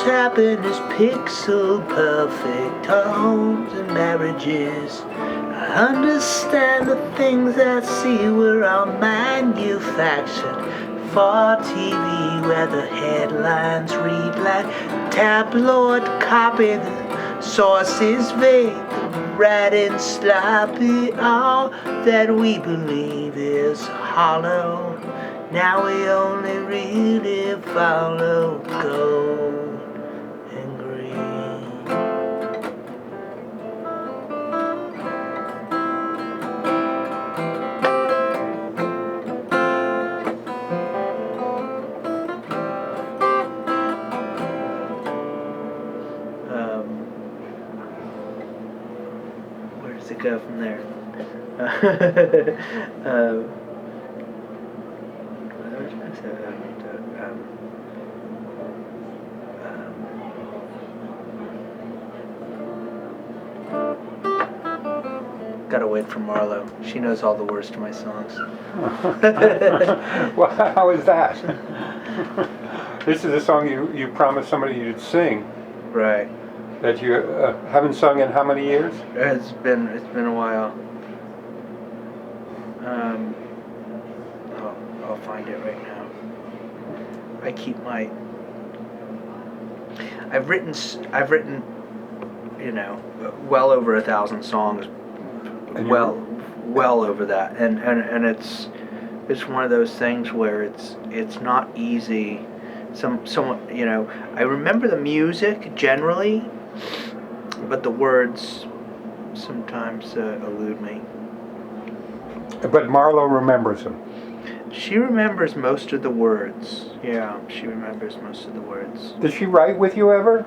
happiness, pixel perfect homes and marriages. I understand the things I see were all manufactured for TV, where the headlines read like tabloid copy, the source is vague, the writing sloppy. All that we believe is hollow. Now we only really follow gold and green. Where does it go from there? Gotta wait for Marlo. She knows all the words to my songs. Well, how is that? This is a song you promised somebody you'd sing. Right. That you haven't sung in how many years? It's been a while. I'll find it right now. I keep my. I've written, well over 1,000 songs. Well over that, and it's one of those things where it's not easy. I remember the music generally, but the words sometimes elude me. But Marlo remembers them. She remembers most of the words. Yeah, she remembers most of the words. Did she write with you ever?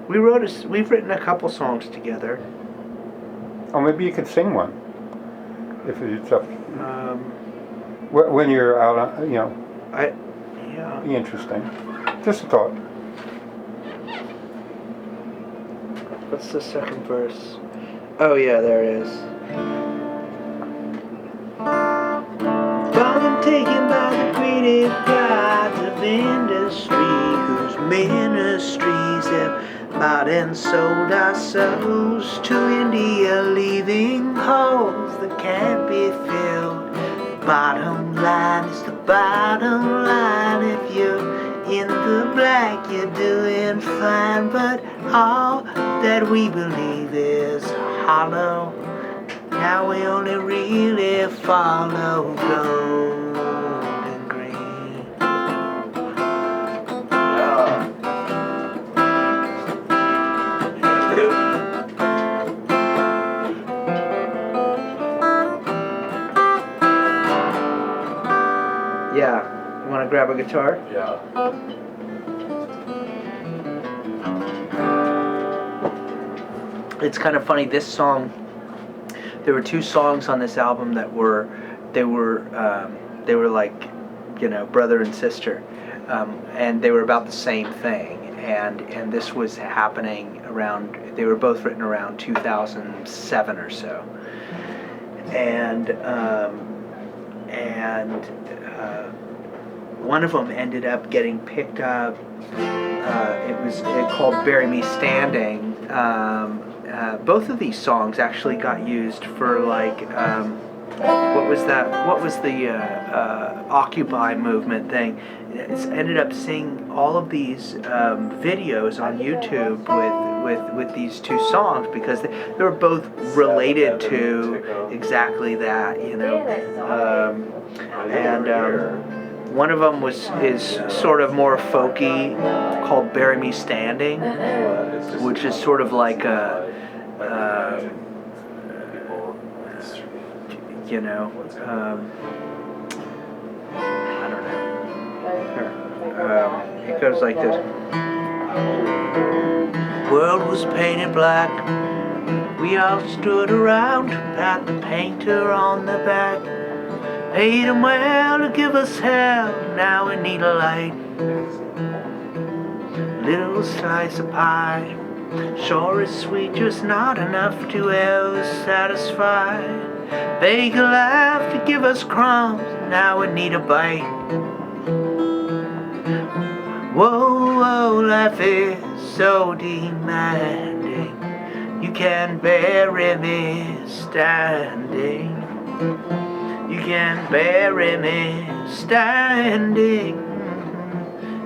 We've written a couple songs together. Oh, maybe you could sing one. If it's up. When you're out, Yeah. Be interesting. Just a thought. What's the second verse? Oh yeah, there it is. Fallen taken by the greedy gods of industry, whose ministries have bought and sold our souls to India, leaving holes that can't be filled. Bottom line is the bottom line. If you're in the black, you're doing fine, but all that we believe is hollow. Now we only really follow gold and green. Yeah, you want to grab a guitar? Yeah. It's kind of funny, this song, there were two songs on this album that were like, brother and sister, and they were about the same thing, and this was happening around, they were both written around 2007 or so, and one of them ended up getting picked up. It was called "Bury Me Standing." Both of these songs actually got used for what was that? What was the Occupy movement thing? It's ended up seeing all of these videos on YouTube with these two songs because they were both related to exactly that, one of them is sort of more folky, called "Bury Me Standing," which is sort of like a, I don't know. It goes like this. World was painted black. We all stood around, pat the painter on the back. Paid him well to give us hell, now we need a light. Little slice of pie, sure is sweet, just not enough to ever satisfy. Bake a laugh to give us crumbs, now we need a bite. Whoa, whoa, life is so demanding. You can bury me standing. You can bury me standing.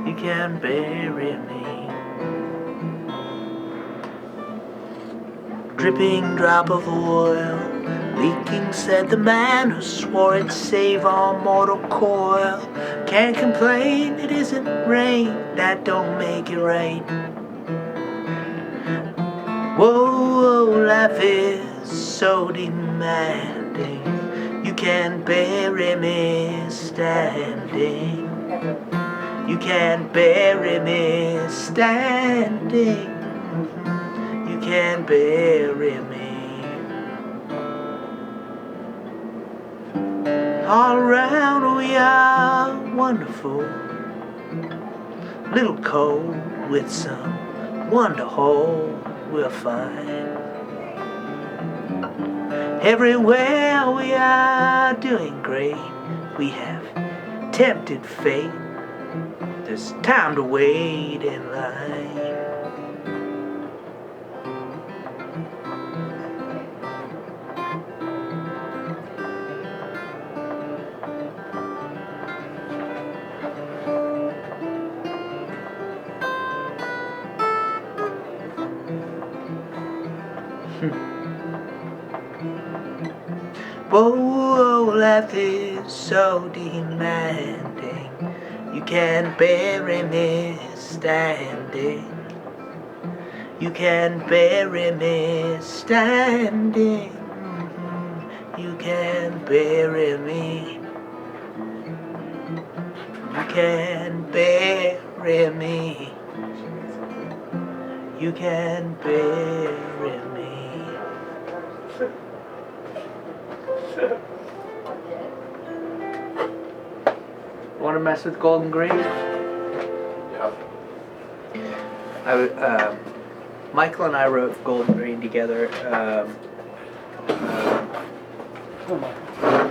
You can bury me. Dripping drop of oil, leaking, said the man who swore it'd save all mortal coil. Can't complain, it isn't rain, that don't make it right. Whoa, life is so demanding. You can bury me standing. You can bury me standing. You can bury me. All around we are wonderful, little cold with some wonderful we'll find. Everywhere we are doing great. We have tempted fate. There's time to wait in line. Whoa, life is so demanding. You can bury me standing. You can bury me standing. You can bury me. You can bury me. You can bury me. Want to mess with Golden Green? Yeah. Michael and I wrote Golden Green together. I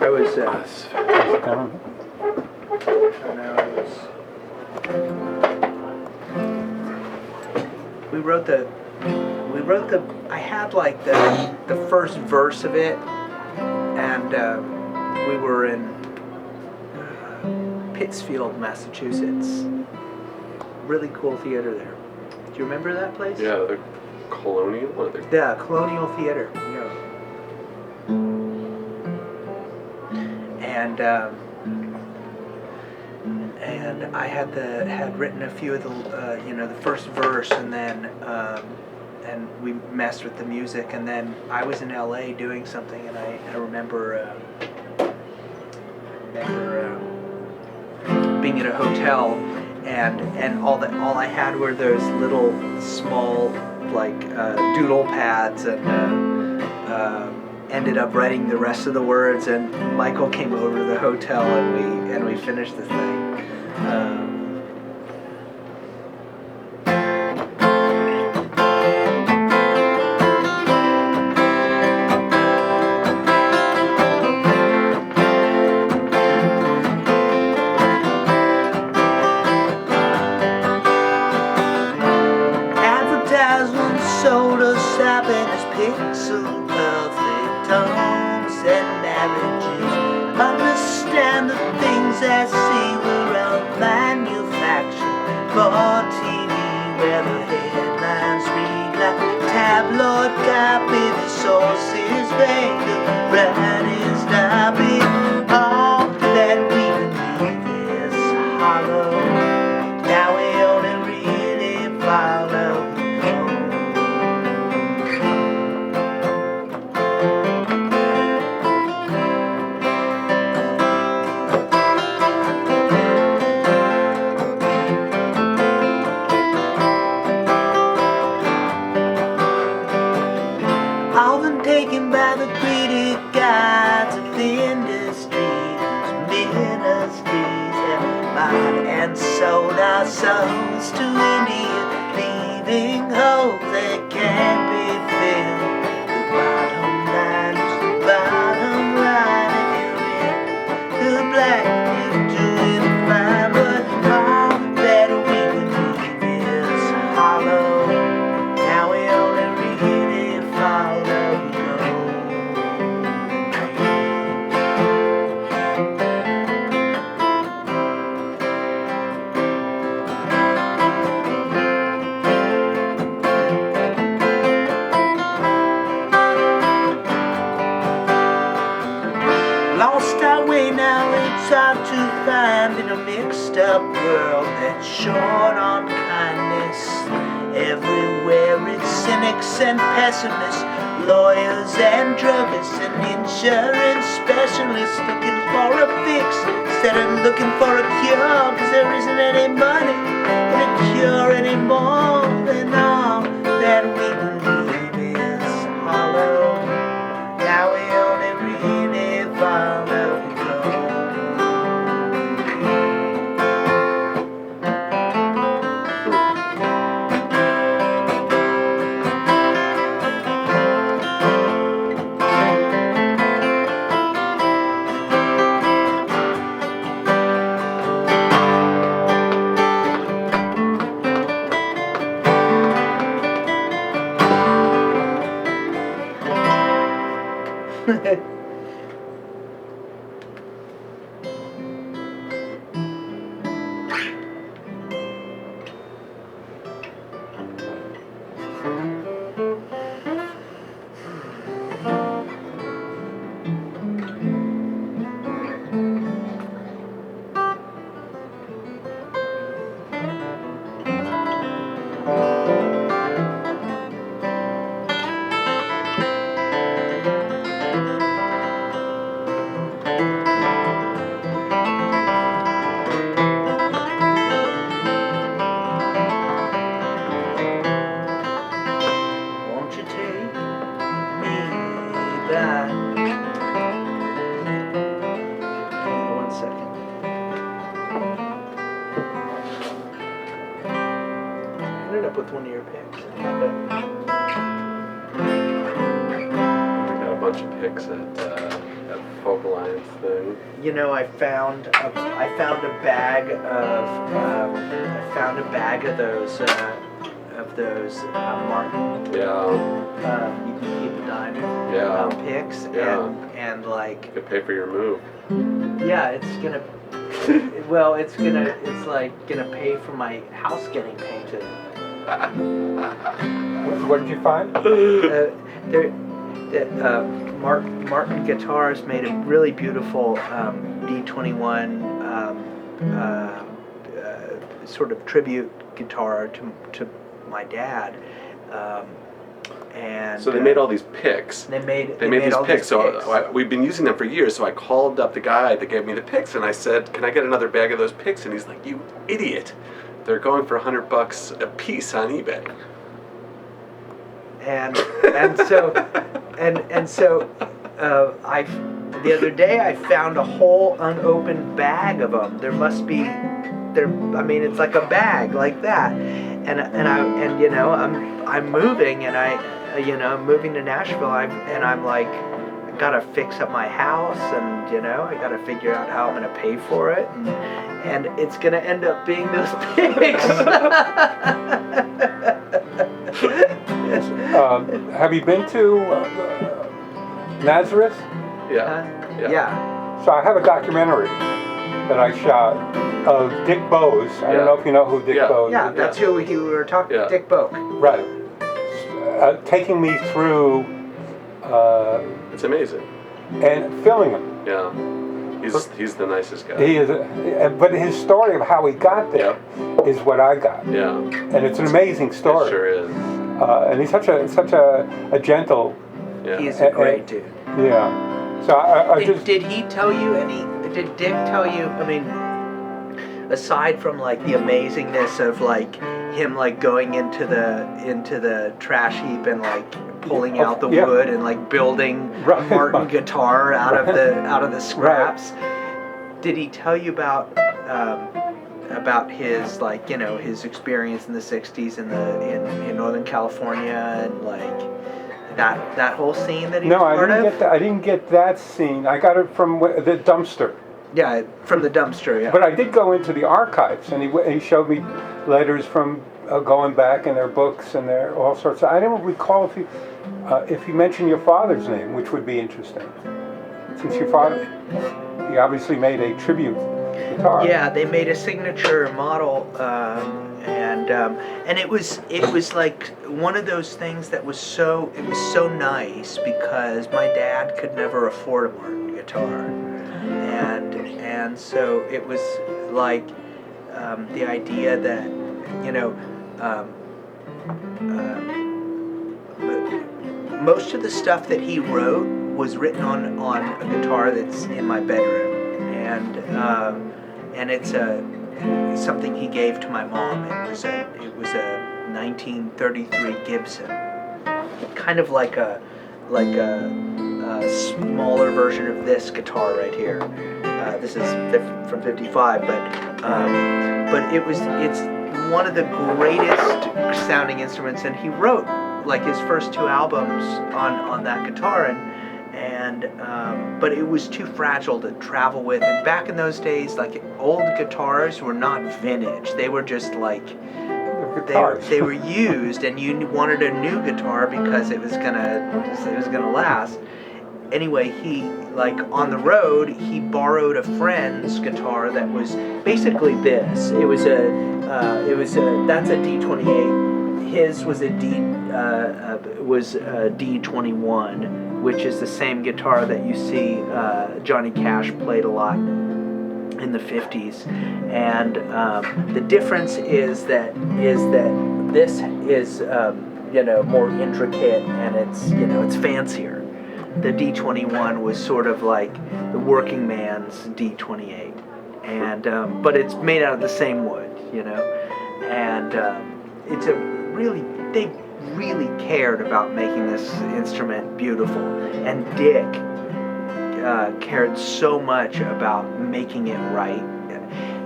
was. I wrote the. I had like the first verse of it, and we were in Pittsfield, Massachusetts. Really cool theater there. Do you remember that place? Yeah, the Colonial. Yeah, Colonial Theater. Yeah. And I had written a few of the the first verse, and then and we messed with the music, and then I was in LA doing something, and I remember being at a hotel, and all I had were those little small like doodle pads, and ended up writing the rest of the words, and Michael came over to the hotel, and we finished the thing. Sold us happiness, pixel perfect tones and marriages. Understand the things I see were all manufactured for TV, where the headlines read like tabloid copy, the sources vague, the writing's sloppy. All that we believe is hollow. Now we only really follow. Often taken by the greedy gods of industry, whose ministries have bought and sold our souls to India, leaving holes that can't be filled. The bottom line is the bottom line. If you're in the black, you're doing fine, but all that we believe up world that's short on kindness. Everywhere it's cynics and pessimists, lawyers and druggists and insurance specialists looking for a fix instead of looking for a cure, 'cause there isn't any money in a cure anymore, and all that we believe is hollow. Now we only really follow gold. Won't you take me back? One second. I ended up with one of your picks. I got a bunch of pics at Folk Alliance thing. You know, I found a bag of those Martin. Yeah. You can keep a dime. Yeah. Picks. Yeah. And like. You could pay for your move. Yeah, it's gonna. Well, it's like gonna pay for my house getting painted. What did you find? Martin Guitars made a really beautiful D21 sort of tribute guitar to my dad, and So they made all these picks. They made these all picks. these picks. So we've been using them for years. So I called up the guy that gave me the picks, and I said, "Can I get another bag of those picks?" And he's like, "You idiot! They're going for $100 a piece on eBay." So I the other day I found a whole unopened bag of them. There must be I mean, it's like a bag like that, and you know I'm moving, and I'm moving to Nashville. I'm like, I gotta fix up my house, and I gotta figure out how I'm gonna pay for it, and it's gonna end up being those pigs. Have you been to Nazareth? Yeah. So I have a documentary that I shot of Dick Bowes. I don't know if you know who Dick Bowes is. Yeah, that's who we were talking. Yeah. Dick Boak. Right. Taking me through It's amazing. and filming him. Yeah. He's the nicest guy. He is, but his story of how he got there is what I got. Yeah. And it's an amazing story. It sure is. And he's such a gentle. Yeah. He's a great dude. Yeah. So I just. Did he tell you any? Did Dick tell you? I mean, aside from like the amazingness of like him like going into the trash heap and like pulling out the wood and like building a Martin guitar out of the scraps. Right. Did he tell you about his like his experience in the '60s in Northern California and like that whole scene that he was part of? No, I didn't get that scene. I got it from the dumpster. Yeah, from the dumpster. Yeah. But I did go into the archives, and he showed me letters from going back in their books and their all sorts. I don't recall if you mentioned your father's name, which would be interesting, since your father, he obviously made a tribute guitar. Yeah, they made a signature model, and it was like one of those things that was so nice because my dad could never afford a Martin guitar, and so it was like the idea that, you know, most of the stuff that he wrote was written on a guitar that's in my bedroom, and it's something he gave to my mom. It was a 1933 Gibson, kind of like a smaller version of this guitar right here. This is from '55, but it's one of the greatest sounding instruments, and he wrote like his first 2 albums on that guitar, and but it was too fragile to travel with. And back in those days, like, old guitars were not vintage; they were just like they were used, and you wanted a new guitar because it was gonna last. Anyway, he, like, on the road, he borrowed a friend's guitar that was basically this. That's a D28. His was a D21, which is the same guitar that you see Johnny Cash played a lot in the 50s. And the difference is that this is more intricate, and it's fancier. The D21 was sort of like the working man's D28, and but it's made out of the same wood, and it's they really cared about making this instrument beautiful, and Dick cared so much about making it right,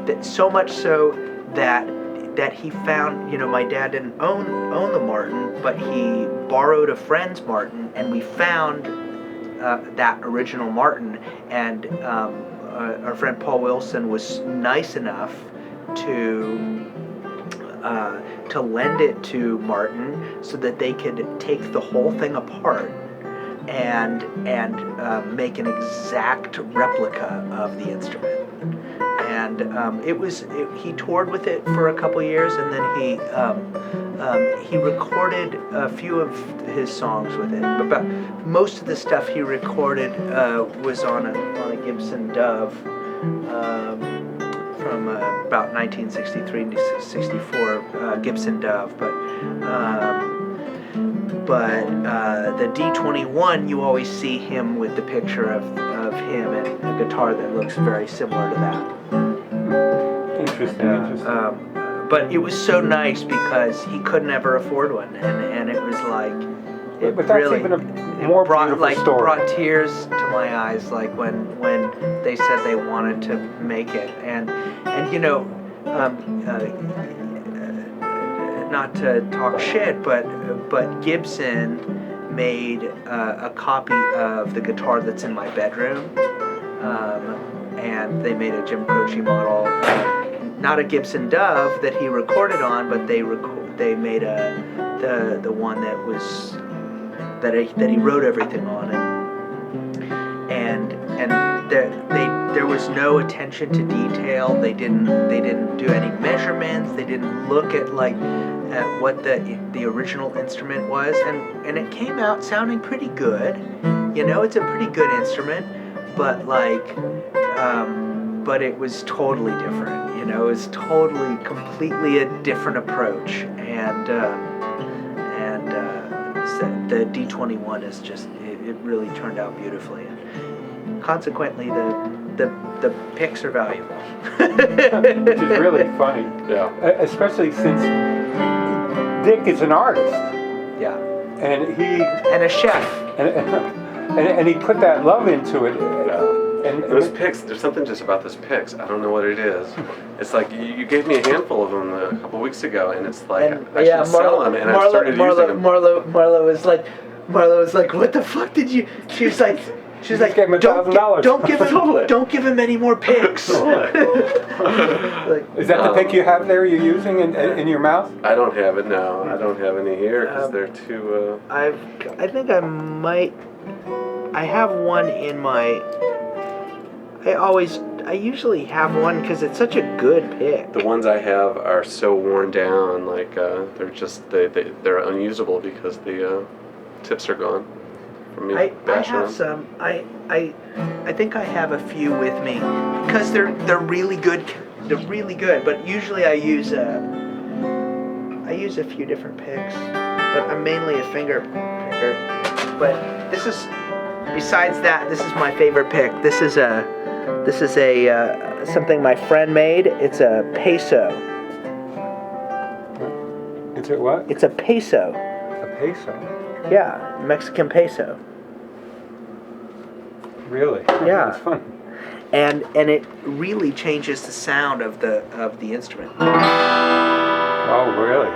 that so much so that he found, my dad didn't own the Martin, but he borrowed a friend's Martin, and we found that original Martin, and our friend Paul Wilson was nice enough to lend it to Martin so that they could take the whole thing apart and make an exact replica of the instrument. And he toured with it for a couple years, and then he recorded a few of his songs with it. But most of the stuff he recorded was on a Gibson Dove from about 1963 to 64 Gibson Dove. But the D21, you always see him with the picture of him and a guitar that looks very similar to that. Interesting. But it was so nice because he could never afford one, and it was like, it but that's really even a more brought beautiful story. Brought tears to my eyes, like when they said they wanted to make it, and not to talk shit, but Gibson made a copy of the guitar that's in my bedroom, and they made a Jim Croce model, not a Gibson Dove that he recorded on, but they made the one that he wrote everything on, and there was no attention to detail. They didn't do any measurements. They didn't look at what the original instrument was, and it came out sounding pretty good. It's a pretty good instrument, but but it was totally different. It was completely a different approach, and so the D21 is just, it really turned out beautifully, and consequently the picks are valuable. Which is really funny. Yeah. Especially since Dick is an artist. Yeah. And a chef. And he put that love into it. Yeah. And those picks, there's something just about those picks. I don't know what it is. It's like you gave me a handful of them a couple weeks ago, and it's like I should sell them, and I started using them. Marla was like, what the fuck did you? She was like, gave him $1,000. Don't give him any more picks. Is that the pick you have there? You're using in your mouth? I don't have it now. I don't have any here because they're too. I think I might. I have one in my. I usually have one because it's such a good pick. The ones I have are so worn down, like they're just they're unusable because the tips are gone. I have some. I think I have a few with me because they're really good they're really good. But usually I use a few different picks, but I'm mainly a finger picker. But this is, besides that, this is my favorite pick. This is a something my friend made. It's a peso. It's a what? It's a peso. A peso? Yeah, Mexican peso. Really? Yeah. That's fun. And it really changes the sound of the instrument. Oh, really?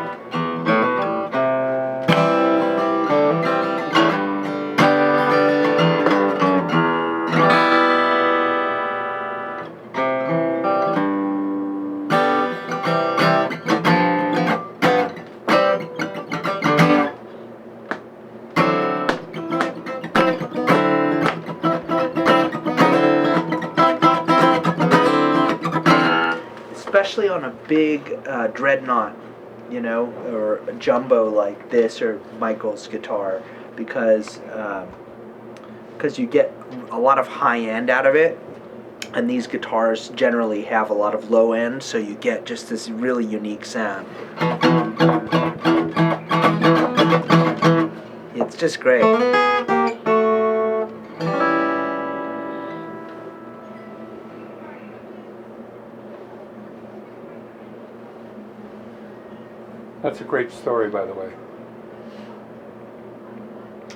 Especially on a big dreadnought, or a jumbo like this, or Michael's guitar, because you get a lot of high end out of it, and these guitars generally have a lot of low end, so you get just this really unique sound. It's just great. That's a great story, by the way.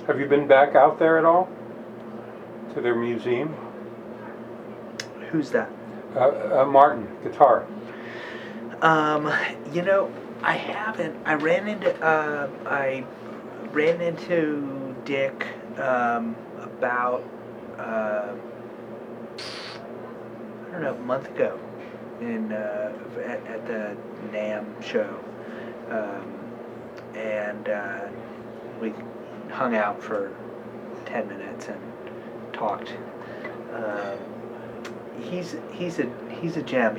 Have you been back out there at all? To their museum? Who's that? Martin, guitar. I haven't. I ran into Dick about I don't know, a month ago at the NAMM show, and we hung out for 10 minutes and talked. He's a gem.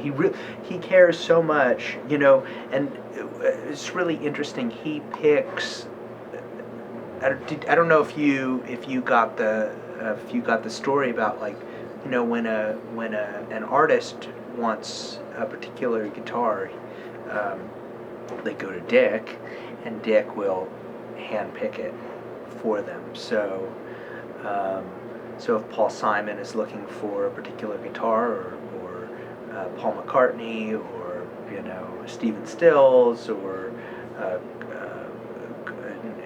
He cares so much, and it's really interesting. He picks. I don't know if you got the story about, like, when an artist wants a particular guitar, they go to Dick, and Dick will hand pick it for them. So if Paul Simon is looking for a particular guitar, or Paul McCartney, or Stephen Stills, or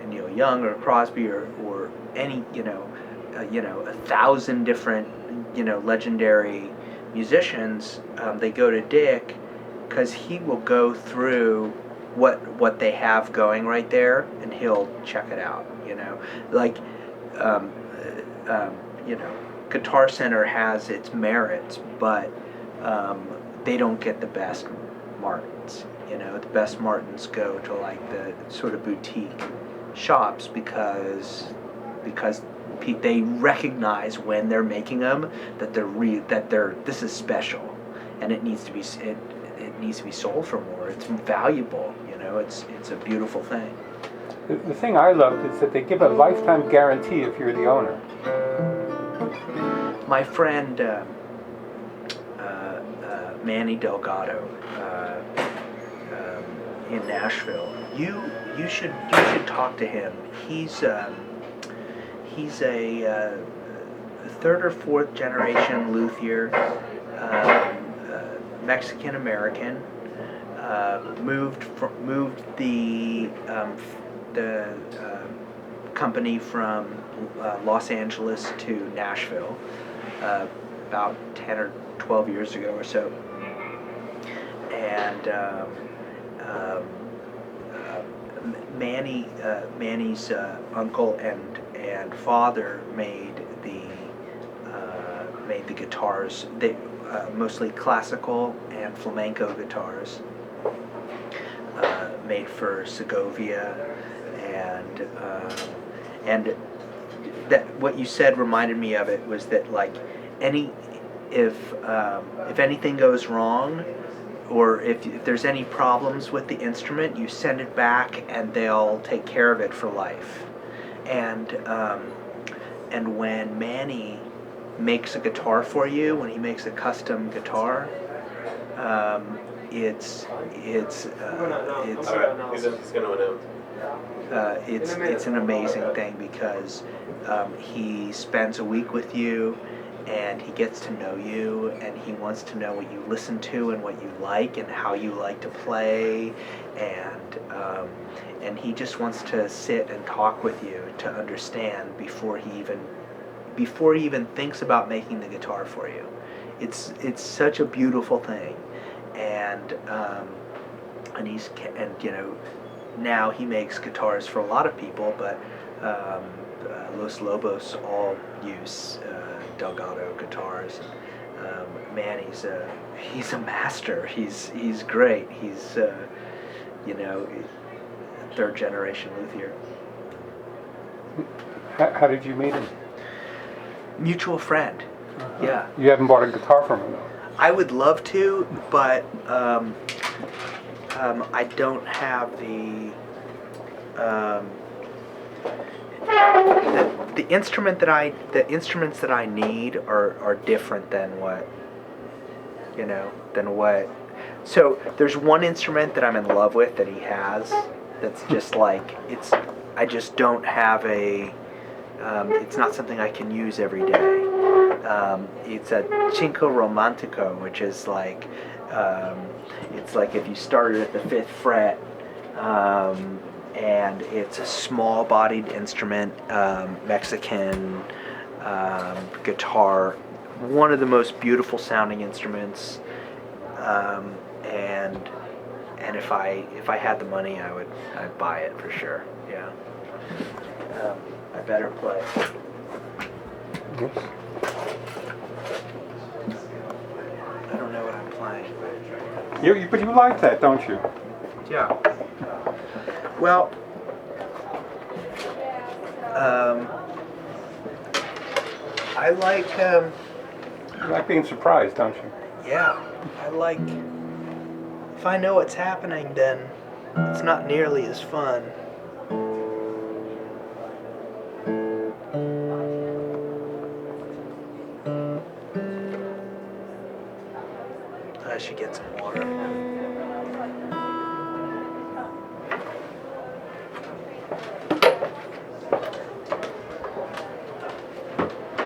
Neil Young, or Crosby, or any 1,000 different legendary musicians, they go to Dick because he will go through what they have going right there, and he'll check it out. Guitar Center has its merits, but they don't get the best Martins. The best Martins go to, like, the sort of boutique shops because they recognize when they're making them that this is special, and it needs to be sold for more. It's valuable. It's a beautiful thing. The thing I loved is that they give a lifetime guarantee if you're the owner. My friend Manny Delgado in Nashville. You should talk to him. He's a third or fourth generation luthier, Mexican American. Moved the company from Los Angeles to Nashville about 10 or 12 years ago or so, and Manny's uncle and father made the guitars. They mostly classical and flamenco guitars, made for Segovia, and that what you said reminded me of it, was that, like, if anything goes wrong, or if there's any problems with the instrument, you send it back and they'll take care of it for life. And when Manny makes a guitar for you, when he makes a custom guitar, It's He's going to announce. it's an amazing thing because he spends a week with you and he gets to know you and he wants to know what you listen to and what you like and how you like to play, and he just wants to sit and talk with you to understand before he even thinks about making the guitar for you. It's such a beautiful thing, and now he makes guitars for a lot of people, but Los Lobos all use Delgado guitars. Man, he's a master. He's great. He's third generation luthier. How did you meet him? Mutual friend. Uh-huh. Yeah. You haven't bought a guitar from him though. I would love to, but I don't have the instruments that I need are different than what. So there's one instrument that I'm in love with that he has. That's just like I just don't have a. It's not something I can use every day. It's a Cinco Romantico, which is like, it's like if you started at the 5th fret, and it's a small-bodied instrument, Mexican guitar, one of the most beautiful sounding instruments, and if I had the money, I'd buy it for sure. Yeah. I better play. Yes. I don't know what I'm playing. But you like that, don't you? Yeah. Well, I like. You like being surprised, don't you? Yeah, I like. If I know what's happening, then it's not nearly as fun. I should get some water.